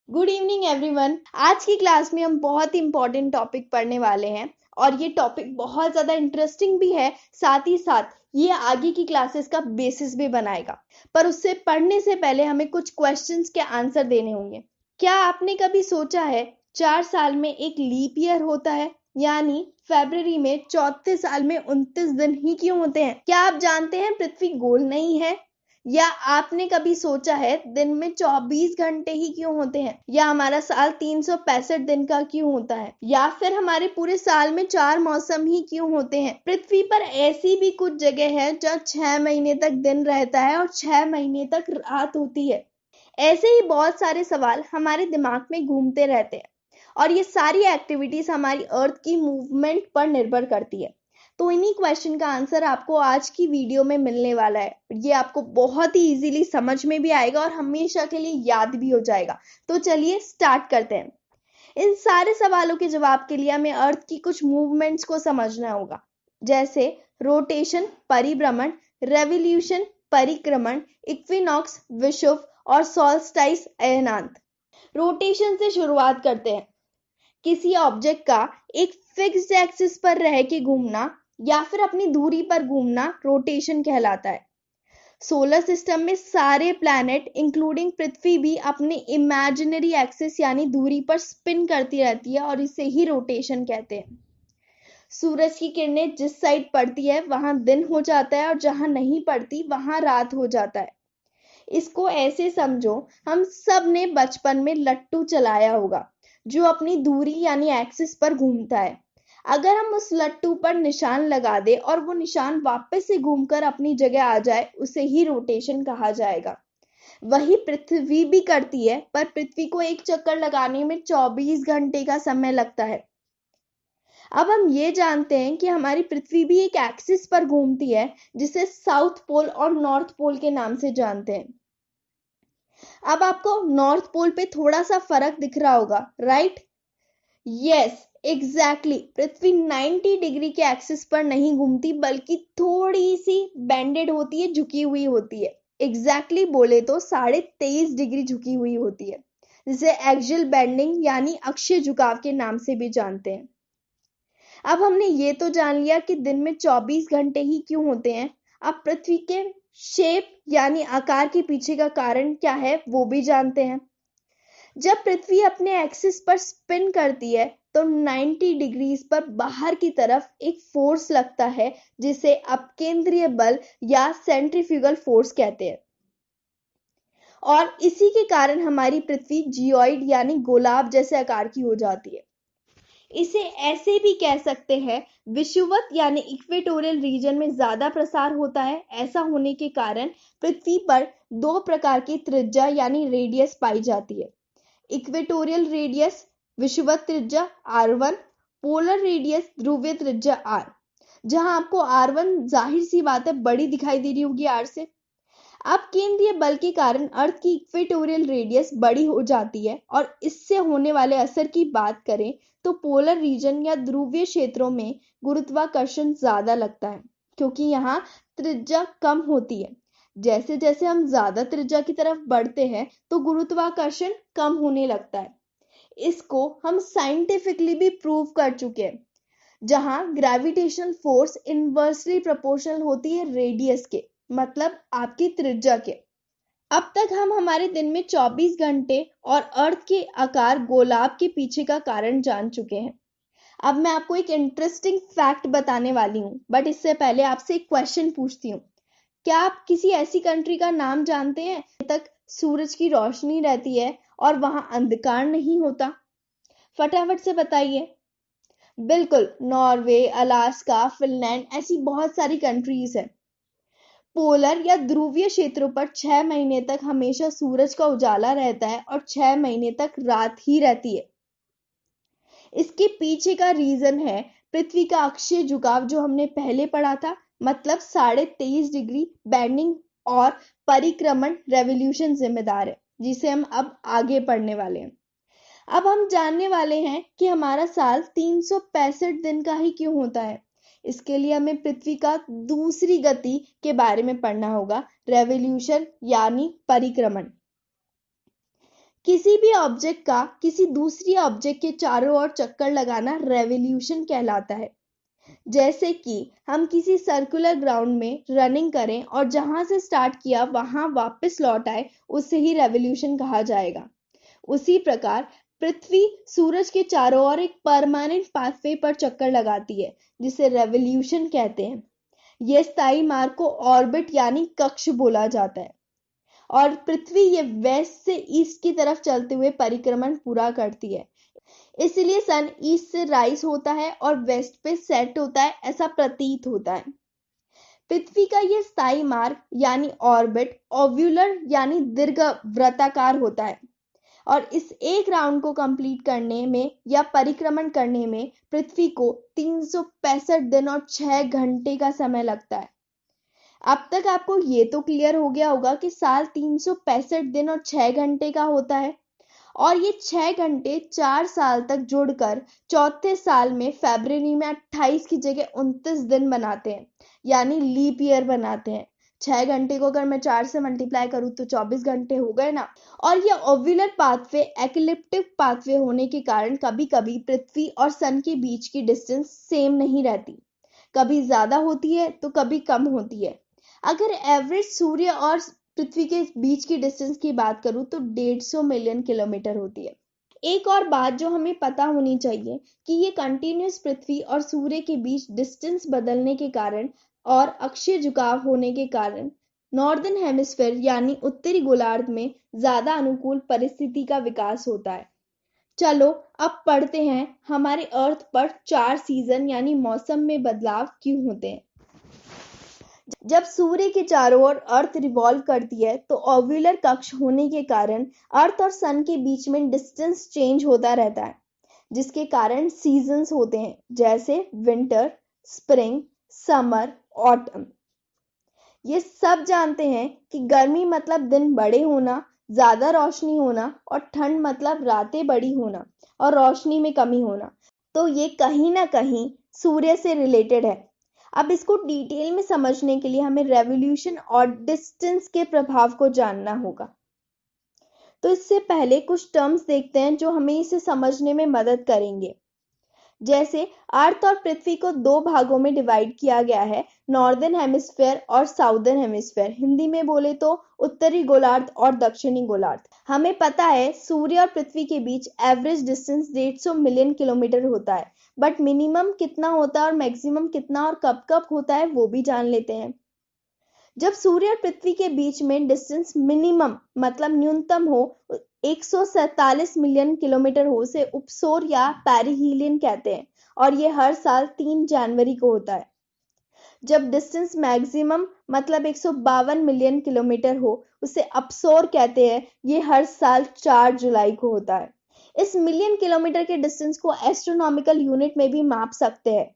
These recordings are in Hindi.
Good evening everyone. आज की क्लास में हम बहुत ही इंपॉर्टेंट टॉपिक पढ़ने वाले हैं और ये टॉपिक बहुत ज़्यादा इंटरेस्टिंग भी है। साथ ही साथ ये आगे की क्लासेस का बेसिस भी बनाएगा। पर उससे पढ़ने से पहले हमें कुछ क्वेश्चंस के आंसर देने होंगे। क्या आपने कभी सोचा है 4 साल में एक लीप ईयर होता है, यानी फरवरी में 34 साल में 29 दिन ही क्यों होते हैं? क्या आप जानते हैं पृथ्वी गोल नहीं है? या आपने कभी सोचा है दिन में 24 घंटे ही क्यों होते हैं? या हमारा साल 365 दिन का क्यों होता है? या फिर हमारे पूरे साल में 4 मौसम ही क्यों होते हैं? पृथ्वी पर ऐसी भी कुछ जगह है जहाँ 6 महीने तक दिन रहता है और 6 महीने तक रात होती है। ऐसे ही बहुत सारे सवाल हमारे दिमाग में घूमते रहते हैं और ये सारी एक्टिविटीज हमारी अर्थ की मूवमेंट पर निर्भर करती है। तो इन्हीं क्वेश्चन का आंसर आपको आज की वीडियो में मिलने वाला है। ये आपको बहुत ही इजीली समझ में भी आएगा और हमेशा के लिए याद भी हो जाएगा। तो चलिए स्टार्ट करते हैं। इन सारे सवालों के जवाब के लिए हमें अर्थ की कुछ मूवमेंट्स को समझना होगा, जैसे रोटेशन परिभ्रमण, रेवोल्यूशन परिक्रमण, इक्विनॉक्स विषुव और सोल्स्टाइस अयनांत। रोटेशन से शुरुआत करते हैं। किसी ऑब्जेक्ट का एक फिक्स्ड एक्सिस पर रह के घूमना या फिर अपनी धुरी पर घूमना रोटेशन कहलाता है। सोलर सिस्टम में सारे प्लैनेट इंक्लूडिंग पृथ्वी भी अपने इमेजिनरी एक्सिस यानी धुरी पर स्पिन करती रहती है और इसे ही रोटेशन कहते हैं। सूरज की किरणें जिस साइड पड़ती है वहां दिन हो जाता है और जहां नहीं पड़ती वहां रात हो जाता है। इसको ऐसे समझो, हम सब ने बचपन में लट्टू चलाया होगा जो अपनी धुरी यानी एक्सिस पर घूमता है। अगर हम उस लट्टू पर निशान लगा दे और वो निशान वापस से घूमकर अपनी जगह आ जाए, उसे ही रोटेशन कहा जाएगा। वही पृथ्वी भी करती है, पर पृथ्वी को एक चक्कर लगाने में 24 घंटे का समय लगता है। अब हम ये जानते हैं कि हमारी पृथ्वी भी एक एक्सिस पर घूमती है, जिसे साउथ पोल और नॉर्थ पोल के नाम से जानते हैं। अब आपको नॉर्थ पोल पे थोड़ा सा फर्क दिख रहा होगा, राइट? Yes, exactly. पृथ्वी 90 डिग्री के एक्सिस पर नहीं घूमती, बल्कि थोड़ी सी बेंडेड होती है, झुकी हुई होती है। एग्जैक्टली बोले तो 23.5 डिग्री झुकी हुई होती है, जिसे एक्सियल बेंडिंग यानी अक्षीय झुकाव के नाम से भी जानते हैं। अब हमने ये तो जान लिया कि दिन में 24 घंटे ही क्यों होते हैं। अब पृथ्वी के शेप यानी आकार के पीछे का कारण क्या है वो भी जानते हैं। जब पृथ्वी अपने एक्सिस पर स्पिन करती है तो 90 डिग्रीज पर बाहर की तरफ एक फोर्स लगता है, जिसे अपकेंद्रीय बल या सेंट्रीफ्यूगल फोर्स कहते हैं। और इसी के कारण हमारी पृथ्वी जियोइड यानी गोलाब जैसे आकार की हो जाती है। इसे ऐसे भी कह सकते हैं, विषुवत यानी इक्वेटोरियल रीजन में ज्यादा प्रसार होता है। ऐसा होने के कारण पृथ्वी पर 2 प्रकार की त्रिज्या यानी रेडियस पाई जाती है। इक्वेटोरियल रेडियस विषुवत त्रिज्या R1, पोलर रेडियस ध्रुवीय त्रिज्या R। जहां आपको R1 जाहिर सी बात है बड़ी दिखाई दे रही होगी R से। अब केंद्रीय बल के कारण अर्थ की इक्वेटोरियल रेडियस बड़ी हो जाती है और इससे होने वाले असर की बात करें तो पोलर रीजन या ध्रुवीय क्षेत्रों में गुरुत्वाकर्षण ज्यादा लगता है, क्योंकि यहाँ त्रिज्या कम होती है। जैसे जैसे हम ज्यादा त्रिज्या की तरफ बढ़ते हैं तो गुरुत्वाकर्षण कम होने लगता है। इसको हम साइंटिफिकली भी प्रूव कर चुके हैं, जहां ग्रेविटेशनल फोर्स इनवर्सली प्रोपोर्शनल होती है रेडियस के, मतलब आपकी त्रिज्या के। अब तक हम हमारे दिन में 24 घंटे और अर्थ के आकार गोलाब के पीछे का कारण जान चुके हैं। अब मैं आपको एक इंटरेस्टिंग फैक्ट बताने वाली हूँ, बट इससे पहले आपसे एक क्वेश्चन पूछती हूँ। क्या आप किसी ऐसी कंट्री का नाम जानते हैं जहाँ तक सूरज की रोशनी रहती है और वहां अंधकार नहीं होता? फटाफट से बताइए। बिल्कुल, नॉर्वे, अलास्का, फिनलैंड, ऐसी बहुत सारी कंट्रीज हैं। पोलर या ध्रुवीय क्षेत्रों पर 6 महीने तक हमेशा सूरज का उजाला रहता है और 6 महीने तक रात ही रहती है। इसके पीछे का रीजन है पृथ्वी का अक्षीय झुकाव, जो हमने पहले पढ़ा था, मतलब 23.5 डिग्री बेंडिंग और परिक्रमण रेवोल्यूशन जिम्मेदार है, जिसे हम अब आगे पढ़ने वाले हैं। अब हम जानने वाले हैं कि हमारा साल 365 दिन का ही क्यों होता है। इसके लिए हमें पृथ्वी का दूसरी गति के बारे में पढ़ना होगा, रेवोल्यूशन यानी परिक्रमण। किसी भी ऑब्जेक्ट का किसी दूसरी ऑब्जेक्ट के चारों ओर चक्कर लगाना रेवोल्यूशन कहलाता है। जैसे कि हम किसी सर्कुलर ग्राउंड में रनिंग करें और जहां से स्टार्ट किया वहां वापस लौट आए, उसे ही रेवोल्यूशन कहा जाएगा। उसी प्रकार पृथ्वी सूरज के चारों ओर एक परमानेंट पाथवे पर चक्कर लगाती है, जिसे रेवोल्यूशन कहते हैं। यह स्थायी मार्ग को ऑर्बिट यानी कक्ष बोला जाता है और पृथ्वी ये वेस्ट से ईस्ट की तरफ चलते हुए परिक्रमण पूरा करती है। इसलिए सन ईस्ट से राइज होता है और वेस्ट पे सेट होता है, ऐसा प्रतीत होता है। पृथ्वी का यह स्थायी मार्ग यानी ऑर्बिट ओव्यूलर यानी दीर्घवृत्ताकार होता है और इस एक राउंड को कंप्लीट करने में या परिक्रमण करने में पृथ्वी को 365 दिन और 6 घंटे का समय लगता है। अब तक आपको ये तो क्लियर हो गया होगा कि साल 365 दिन और 6 घंटे का होता है और ये 6 घंटे 4 साल तक जुड़कर चौथे साल में फरवरी में 28 की जगह 29 दिन बनाते हैं, यानी लीप ईयर बनाते हैं। 6 घंटे को अगर मैं 4 से मल्टीप्लाई करूं तो 24 घंटे हो गए ना। और ये ओव्यूलर पाथवे एक्लिप्टिक पाथवे होने के कारण कभी कभी पृथ्वी और सन के बीच की डिस्टेंस सेम नहीं रहती, कभी ज्यादा होती है तो कभी कम होती है। अगर एवरेज सूर्य और पृथ्वी के बीच की डिस्टेंस की बात करूं तो 150 मिलियन किलोमीटर होती है। एक और बात जो हमें पता होनी चाहिए कि ये कंटिन्यूस पृथ्वी और सूर्य के बीच डिस्टेंस बदलने के कारण और अक्षीय झुकाव होने के कारण नॉर्दर्न हेमिस्फीयर यानी उत्तरी गोलार्ध में ज्यादा अनुकूल परिस्थिति का विकास होता है। चलो अब पढ़ते हैं हमारे अर्थ पर 4 सीजन यानी मौसम में बदलाव क्यों होते हैं। जब सूर्य के चारों ओर अर्थ रिवॉल्व करती है तो ओव्यूलर कक्ष होने के कारण अर्थ और सन के बीच में डिस्टेंस चेंज होता रहता है, जिसके कारण सीजन्स होते हैं, जैसे विंटर, स्प्रिंग, समर, ऑटम। ये सब जानते हैं कि गर्मी मतलब दिन बड़े होना, ज्यादा रोशनी होना और ठंड मतलब रातें बड़ी होना और रोशनी में कमी होना। तो ये कहीं ना कहीं सूर्य से रिलेटेड है। अब इसको डिटेल में समझने के लिए हमें रेवोल्यूशन और डिस्टेंस के प्रभाव को जानना होगा। तो इससे पहले कुछ टर्म्स देखते हैं जो हमें इसे समझने में मदद करेंगे। जैसे अर्थ और पृथ्वी को 2 भागों में डिवाइड किया गया है, नॉर्दर्न हेमिस्फीयर और साउदर्न हेमिस्फीयर। हिंदी में बोले तो उत्तरी गोलार्ध और दक्षिणी गोलार्ध। हमें पता है सूर्य और पृथ्वी के बीच एवरेज डिस्टेंस 150 मिलियन किलोमीटर होता है, बट मिनिमम कितना होता है और मैक्सिमम कितना और कब कब होता है वो भी जान लेते हैं। जब सूर्य और पृथ्वी के बीच में डिस्टेंस मिनिमम मतलब न्यूनतम हो 147 मिलियन किलोमीटर हो, उसे उपसोर या पेरिहीलियन कहते हैं और ये हर साल 3 जनवरी को होता है। जब डिस्टेंस मैक्सिमम मतलब 152 मिलियन किलोमीटर हो, उसे अपसोर कहते हैं, ये हर साल 4 जुलाई को होता है। इस मिलियन किलोमीटर के डिस्टेंस को एस्ट्रोनॉमिकल यूनिट में भी माप सकते हैं।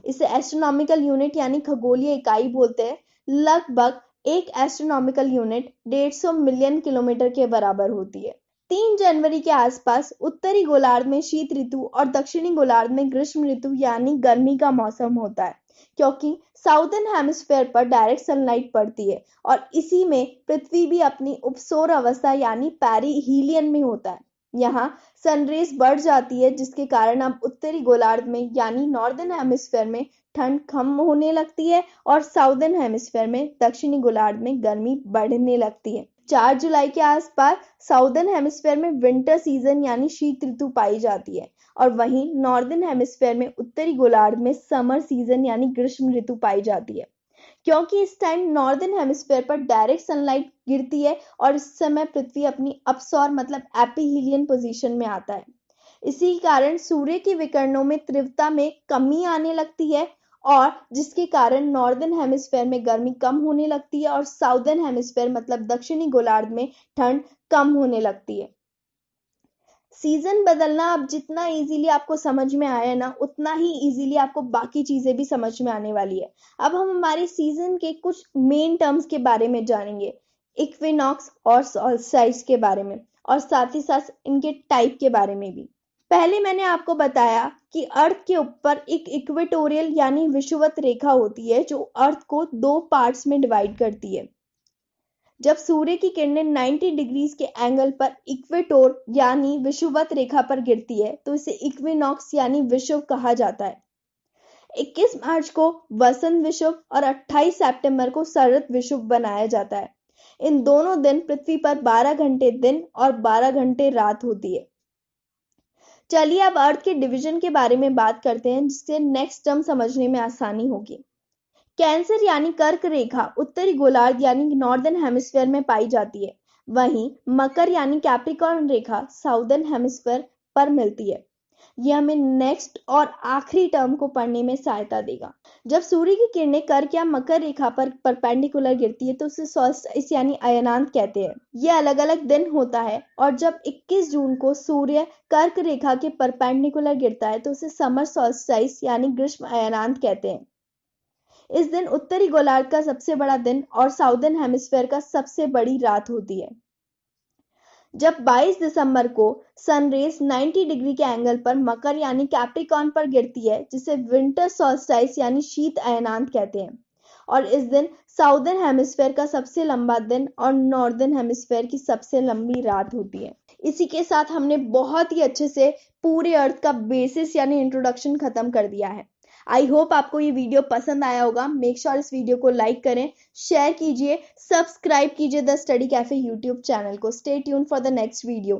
इसे एस्ट्रोनॉमिकल यूनिट यानी खगोलीय इकाई बोलते हैं। लगभग एक एस्ट्रोनॉमिकल यूनिट 150 मिलियन किलोमीटर के बराबर होती है। 3 जनवरी के आसपास उत्तरी गोलार्ध में शीत ऋतु और दक्षिणी गोलार्ध में ग्रीष्म ऋतु यानी गर्मी का मौसम होता है, क्योंकि साउदर्न हेमिस्फीयर पर डायरेक्ट सनलाइट पड़ती है और इसी में पृथ्वी भी अपनी उपसौर अवस्था यानी पेरिहीलियन में होता है। यहाँ सनरेज बढ़ जाती है, जिसके कारण अब उत्तरी गोलार्ध में यानी नॉर्दर्न हेमिस्फीयर में ठंड कम होने लगती है और साउदर्न हेमिस्फीयर में दक्षिणी गोलार्ध में गर्मी बढ़ने लगती है। 4 जुलाई के आसपास साउदर्न हेमिस्फीयर में विंटर सीजन यानी शीत ऋतु पाई जाती है और वहीं नॉर्दर्न हेमिस्फीयर में उत्तरी गोलार्ध में समर सीजन यानी ग्रीष्म ऋतु पाई जाती है, क्योंकि इस टाइम नॉर्दर्न हेमिस्फीयर पर डायरेक्ट सनलाइट गिरती है और इस समय पृथ्वी अपनी अपसौर मतलब एपिहीलियन पोजीशन में आता है। इसी कारण सूर्य की विकिरणों में तीव्रता में कमी आने लगती है और जिसके कारण नॉर्दर्न हेमिस्फीयर में गर्मी कम होने लगती है और साउदर्न हेमिस्फीयर मतलब दक्षिणी गोलार्ध में ठंड कम होने लगती है। सीजन बदलना अब जितना इजीली आपको समझ में आया ना, उतना ही इजीली आपको बाकी चीजें भी समझ में आने वाली है। अब हम हमारे सीजन के कुछ मेन टर्म्स के बारे में जानेंगे, इक्विनॉक्स और सॉल्स्टिस के बारे में और साथ ही साथ इनके टाइप के बारे में भी। पहले मैंने आपको बताया कि अर्थ के ऊपर एक इक्वेटोरियल यानी विषुवत रेखा होती है जो अर्थ को 2 पार्ट्स में डिवाइड करती है। जब सूर्य की किरणें 90 डिग्रीज के एंगल पर इक्वेटोर यानी विषुवत रेखा पर गिरती है तो इसे इक्विनॉक्स यानी विषुव कहा जाता है। 21 मार्च को वसंत विषुव और 28 सितंबर को शरद विषुव बनाया जाता है। इन दोनों दिन पृथ्वी पर 12 घंटे दिन और 12 घंटे रात होती है। चलिए अब अर्थ के डिवीजन के बारे में बात करते हैं, जिससे नेक्स्ट टर्म समझने में आसानी होगी। कैंसर यानी कर्क रेखा उत्तरी गोलार्ध यानी नॉर्दर्न हेमिस्फीयर में पाई जाती है। वहीं मकर यानी कैप्रिकॉर्न रेखा साउदर्न हेमिस्फीयर पर मिलती है। यह हमें नेक्स्ट और आखिरी टर्म को पढ़ने में सहायता देगा। जब सूर्य की किरणें कर्क या मकर रेखा पर परपेंडिकुलर गिरती है तो उसे सॉल्स्टिस यानी अयनांत कहते हैं। यह अलग अलग दिन होता है और जब 21 जून को सूर्य कर्क रेखा के परपेंडिकुलर गिरता है तो उसे समर सॉल्स्टिस यानी ग्रीष्म अयनांत कहते हैं। इस दिन उत्तरी गोलार्ध का सबसे बड़ा दिन और साउदर्न हेमिस्फीयर का सबसे बड़ी रात होती है। जब 22 दिसंबर को सनरेज 90 डिग्री के एंगल पर मकर यानी कैप्रिकॉर्न पर गिरती है, जिसे विंटर सॉल्स्टिस यानी शीत अयनांत कहते हैं। और इस दिन साउदर्न हेमिस्फीयर का सबसे लंबा दिन और नॉर्दर्न हेमिस्फीयर की सबसे लंबी रात होती है। इसी के साथ हमने बहुत ही अच्छे से पूरे अर्थ का बेसिस यानी इंट्रोडक्शन खत्म कर दिया है। आई होप आपको ये वीडियो पसंद आया होगा। मेक श्योर इस वीडियो को लाइक करें, शेयर कीजिए, सब्सक्राइब कीजिए the study cafe YouTube channel को। Stay tune for the next video.